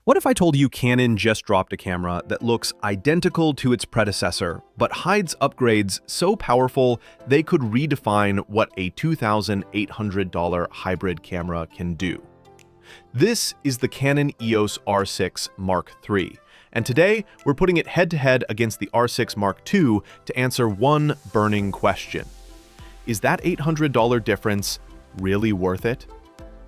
What if I told you Canon just dropped a camera that looks identical to its predecessor, but hides upgrades so powerful they could redefine what a $2,800 hybrid camera can do? This is the Canon EOS R6 Mark III, and today we're putting it head-to-head against the R6 Mark II to answer one burning question. Is that $800 difference really worth it?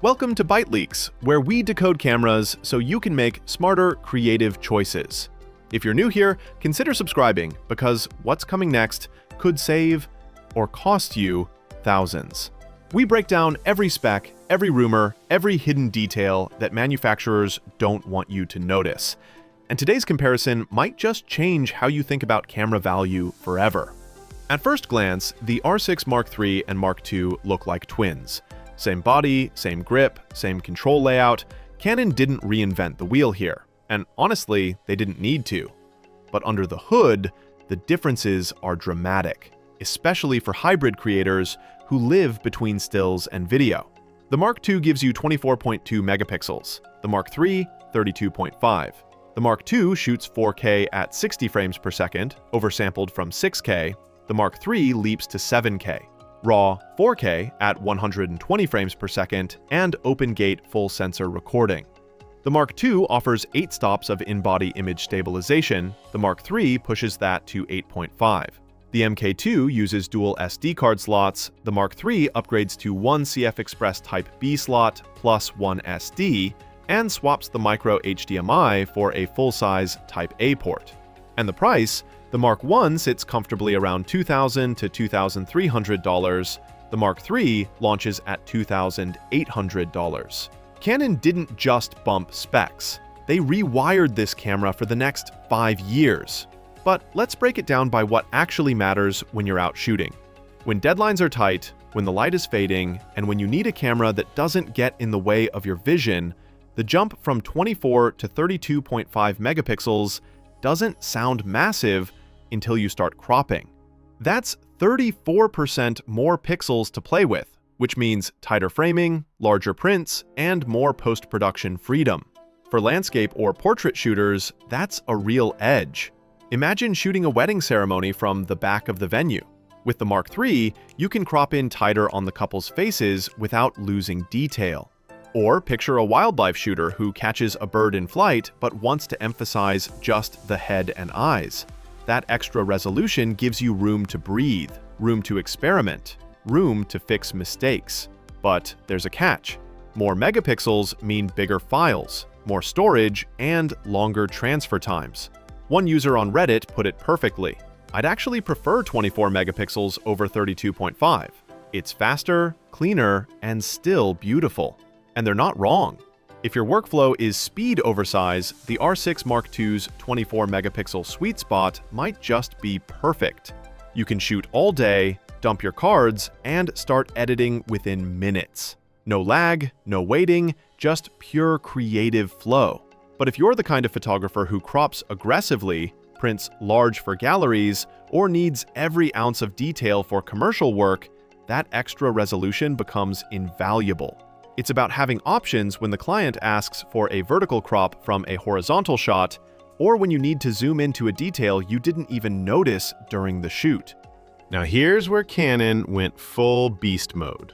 Welcome to Byte Leaks, where we decode cameras so you can make smarter, creative choices. If you're new here, consider subscribing, because what's coming next could save or cost you thousands. We break down every spec, every rumor, every hidden detail that manufacturers don't want you to notice. And today's comparison might just change how you think about camera value forever. At first glance, the R6 Mark III and Mark II look like twins. Same body, same grip, same control layout. Canon didn't reinvent the wheel here, and honestly, they didn't need to. But under the hood, the differences are dramatic, especially for hybrid creators who live between stills and video. The Mark II gives you 24.2 megapixels, the Mark III, 32.5. The Mark II shoots 4K at 60 frames per second, oversampled from 6K. The Mark III leaps to 7K. RAW 4K at 120 frames per second, and open-gate full-sensor recording. The Mark II offers 8 stops of in-body image stabilization. The Mark III pushes that to 8.5. The MK2 uses dual SD card slots. The Mark III upgrades to one CF Express Type B slot plus one SD, and swaps the micro HDMI for a full-size Type A port. And the price? The Mark I sits comfortably around $2,000 to $2,300. The Mark III launches at $2,800. Canon didn't just bump specs. They rewired this camera for the next 5 years. But let's break it down by what actually matters when you're out shooting. When deadlines are tight, when the light is fading, and when you need a camera that doesn't get in the way of your vision, the jump from 24 to 32.5 megapixels doesn't sound massive until you start cropping. That's 34% more pixels to play with, which means tighter framing, larger prints, and more post-production freedom. For landscape or portrait shooters, that's a real edge. Imagine shooting a wedding ceremony from the back of the venue. With the Mark III, you can crop in tighter on the couple's faces without losing detail. Or picture a wildlife shooter who catches a bird in flight but wants to emphasize just the head and eyes. That extra resolution gives you room to breathe, room to experiment, room to fix mistakes. But there's a catch. More megapixels mean bigger files, more storage, and longer transfer times. One user on Reddit put it perfectly. I'd actually prefer 24 megapixels over 32.5. It's faster, cleaner, and still beautiful. And they're not wrong. If your workflow is speed over size, the R6 Mark II's 24 megapixel sweet spot might just be perfect. You can shoot all day, dump your cards, and start editing within minutes. No lag, no waiting, just pure creative flow. But if you're the kind of photographer who crops aggressively, prints large for galleries, or needs every ounce of detail for commercial work, that extra resolution becomes invaluable. It's about having options when the client asks for a vertical crop from a horizontal shot, or when you need to zoom into a detail you didn't even notice during the shoot. Now here's where Canon went full beast mode.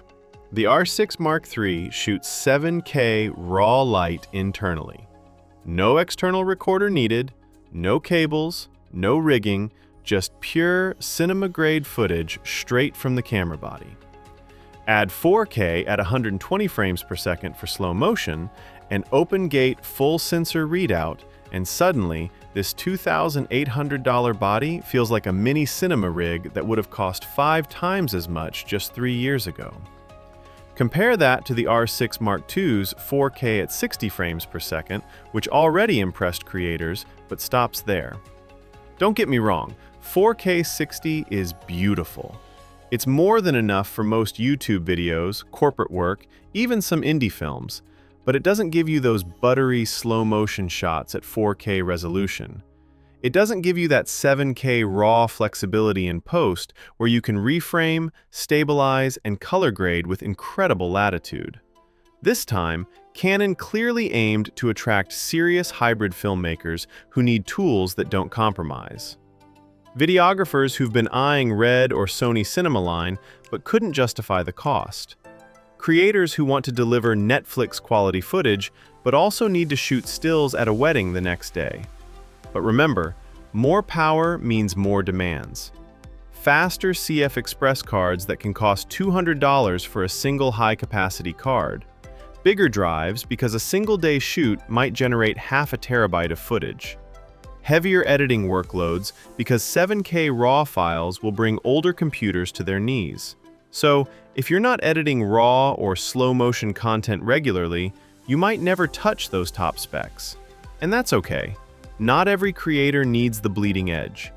The R6 Mark III shoots 7K raw light internally. No external recorder needed, no cables, no rigging, just pure cinema-grade footage straight from the camera body. Add 4K at 120 frames per second for slow motion, an open-gate full-sensor readout, and suddenly, this $2,800 body feels like a mini cinema rig that would have cost 5 times as much just 3 years ago. Compare that to the R6 Mark II's 4K at 60 frames per second, which already impressed creators, but stops there. Don't get me wrong, 4K 60 is beautiful. It's more than enough for most YouTube videos, corporate work, even some indie films, but it doesn't give you those buttery slow-motion shots at 4K resolution. It doesn't give you that 7K raw flexibility in post where you can reframe, stabilize, and color grade with incredible latitude. This time, Canon clearly aimed to attract serious hybrid filmmakers who need tools that don't compromise. Videographers who've been eyeing Red or Sony Cinema line but couldn't justify the cost. Creators who want to deliver Netflix-quality footage but also need to shoot stills at a wedding the next day. But remember, more power means more demands. Faster CF Express cards that can cost $200 for a single high-capacity card. Bigger drives because a single-day shoot might generate half a terabyte of footage. Heavier editing workloads because 7K RAW files will bring older computers to their knees. So, if you're not editing raw or slow-motion content regularly, you might never touch those top specs. And that's okay. Not every creator needs the bleeding edge.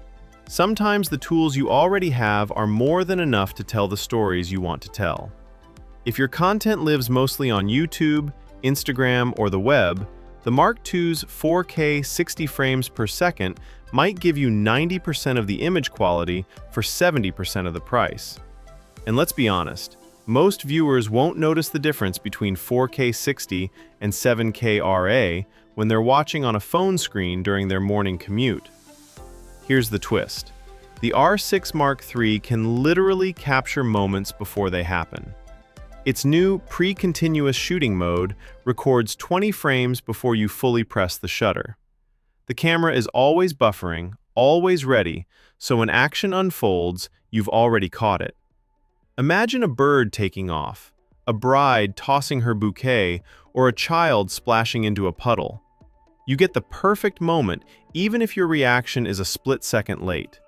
Sometimes the tools you already have are more than enough to tell the stories you want to tell. If your content lives mostly on YouTube, Instagram, or the web, the Mark II's 4K 60 frames per second might give you 90% of the image quality for 70% of the price. And let's be honest, most viewers won't notice the difference between 4K 60 and 7K RA when they're watching on a phone screen during their morning commute. Here's the twist. The R6 Mark III can literally capture moments before they happen. Its new pre-continuous shooting mode records 20 frames before you fully press the shutter. The camera is always buffering, always ready, so when action unfolds, you've already caught it. Imagine a bird taking off, a bride tossing her bouquet, or a child splashing into a puddle. You get the perfect moment, even if your reaction is a split-second late.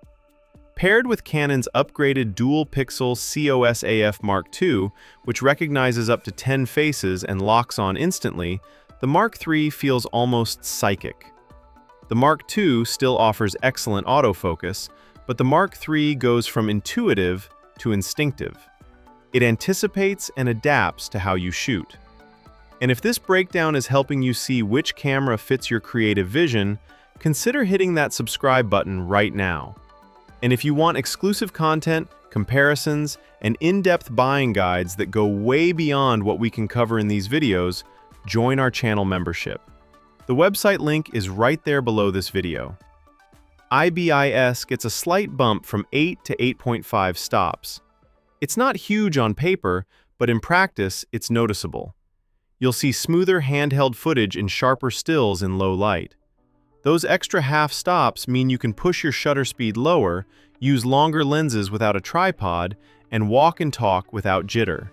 Paired with Canon's upgraded dual-pixel COS AF Mark II, which recognizes up to 10 faces and locks on instantly, the Mark III feels almost psychic. The Mark II still offers excellent autofocus, but the Mark III goes from intuitive to instinctive. It anticipates and adapts to how you shoot. And if this breakdown is helping you see which camera fits your creative vision, consider hitting that subscribe button right now. And if you want exclusive content, comparisons, and in-depth buying guides that go way beyond what we can cover in these videos, join our channel membership. The website link is right there below this video. IBIS gets a slight bump from 8 to 8.5 stops. It's not huge on paper, but in practice, it's noticeable. You'll see smoother handheld footage in sharper stills in low light. Those extra half stops mean you can push your shutter speed lower, use longer lenses without a tripod, and walk and talk without jitter.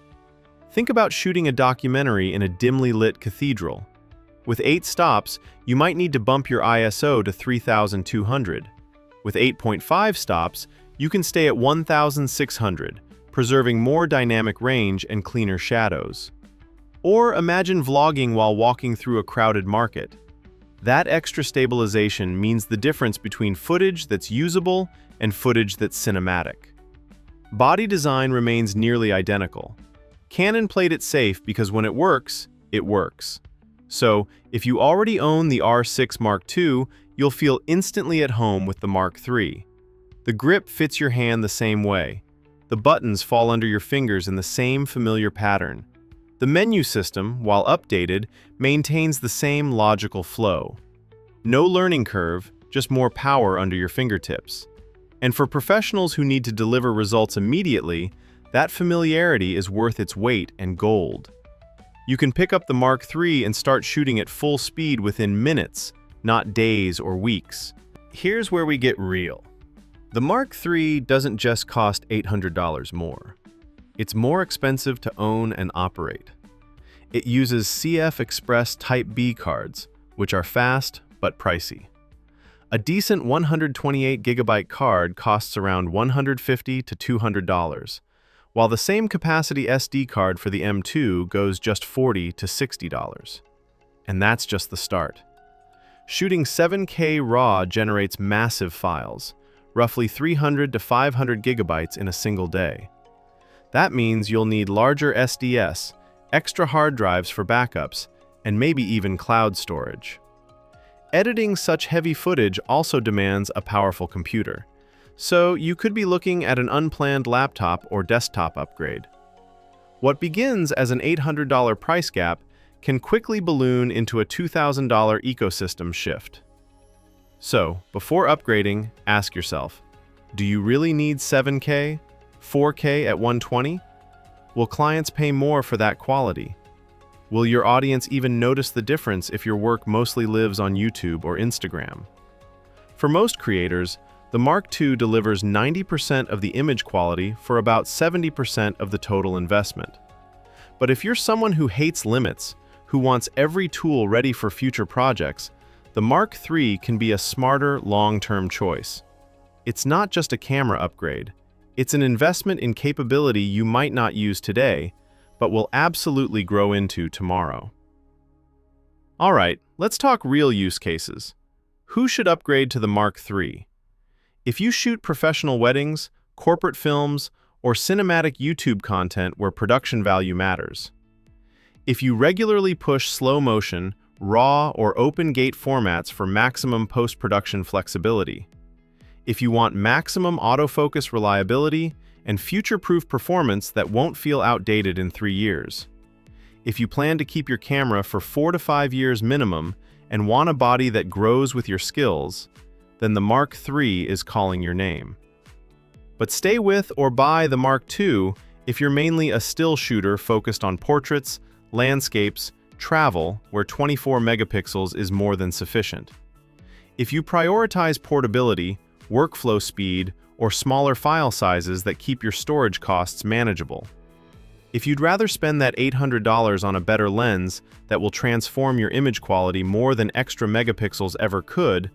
Think about shooting a documentary in a dimly lit cathedral. With 8 stops, you might need to bump your ISO to 3200. With 8.5 stops, you can stay at 1600, preserving more dynamic range and cleaner shadows. Or imagine vlogging while walking through a crowded market. That extra stabilization means the difference between footage that's usable and footage that's cinematic. Body design remains nearly identical. Canon played it safe because when it works, it works. So, if you already own the R6 Mark II, you'll feel instantly at home with the Mark III. The grip fits your hand the same way. The buttons fall under your fingers in the same familiar pattern. The menu system, while updated, maintains the same logical flow. No learning curve, just more power under your fingertips. And for professionals who need to deliver results immediately, that familiarity is worth its weight in gold. You can pick up the Mark III and start shooting at full speed within minutes, not days or weeks. Here's where we get real. The Mark III doesn't just cost $800 more. It's more expensive to own and operate. It uses CF Express Type B cards, which are fast but pricey. A decent 128GB card costs around $150 to $200, while the same capacity SD card for the M2 goes just $40 to $60. And that's just the start. Shooting 7K RAW generates massive files, roughly 300 to 500 gigabytes in a single day. That means you'll need larger SDS, extra hard drives for backups, and maybe even cloud storage. Editing such heavy footage also demands a powerful computer, so you could be looking at an unplanned laptop or desktop upgrade. What begins as an $800 price gap can quickly balloon into a $2,000 ecosystem shift. So, before upgrading, ask yourself, do you really need 7K, 4K at 120? Will clients pay more for that quality? Will your audience even notice the difference if your work mostly lives on YouTube or Instagram? For most creators, the Mark II delivers 90% of the image quality for about 70% of the total investment. But if you're someone who hates limits, who wants every tool ready for future projects, the Mark III can be a smarter, long-term choice. It's not just a camera upgrade. It's an investment in capability you might not use today, but will absolutely grow into tomorrow. All right, let's talk real use cases. Who should upgrade to the Mark III? If you shoot professional weddings, corporate films, or cinematic YouTube content where production value matters. If you regularly push slow motion, RAW, or open gate formats for maximum post-production flexibility. If you want maximum autofocus reliability and future-proof performance that won't feel outdated in 3 years. If you plan to keep your camera for 4 to 5 years minimum and want a body that grows with your skills, then the Mark III is calling your name. But stay with or buy the Mark II if you're mainly a still shooter focused on portraits, landscapes, travel, where 24 megapixels is more than sufficient. If you prioritize portability, workflow speed, or smaller file sizes that keep your storage costs manageable. If you'd rather spend that $800 on a better lens that will transform your image quality more than extra megapixels ever could,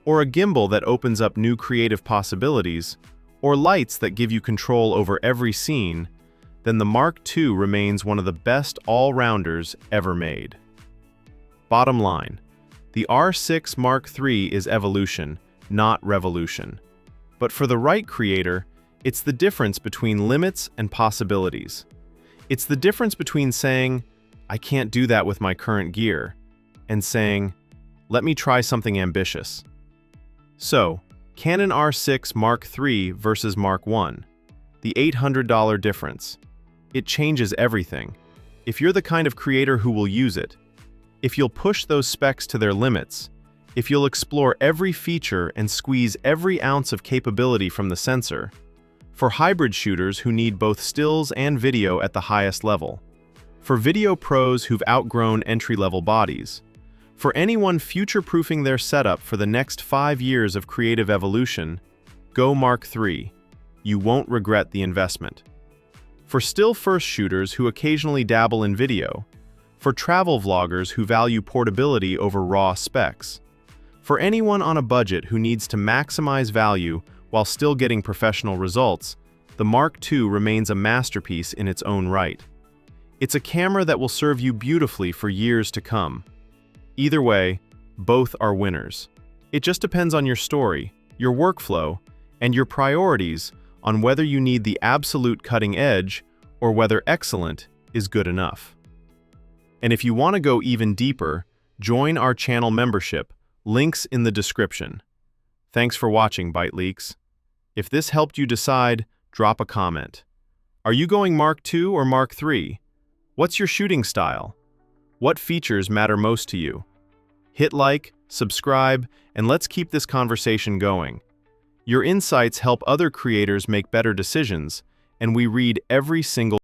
or a gimbal that opens up new creative possibilities, or lights that give you control over every scene, then the Mark II remains one of the best all-rounders ever made. Bottom line, the R6 Mark III is evolution, not revolution. But for the right creator, it's the difference between limits and possibilities. It's the difference between saying, I can't do that with my current gear, and saying, let me try something ambitious. So, Canon R6 Mark III versus Mark I, the $800 difference. It changes everything. If you're the kind of creator who will use it, if you'll push those specs to their limits, if you'll explore every feature and squeeze every ounce of capability from the sensor, for hybrid shooters who need both stills and video at the highest level, for video pros who've outgrown entry-level bodies, for anyone future-proofing their setup for the next 5 years of creative evolution, go Mark III. You won't regret the investment. For still-first shooters who occasionally dabble in video, for travel vloggers who value portability over raw specs, for anyone on a budget who needs to maximize value while still getting professional results, the Mark II remains a masterpiece in its own right. It's a camera that will serve you beautifully for years to come. Either way, both are winners. It just depends on your story, your workflow, and your priorities on whether you need the absolute cutting edge or whether excellent is good enough. And if you want to go even deeper, join our channel membership. Links in the description. Thanks for watching, Byte Leaks. If this helped you decide, drop a comment. Are you going Mark II or Mark III? What's your shooting style? What features matter most to you? Hit like, subscribe, and let's keep this conversation going. Your insights help other creators make better decisions, and we read every single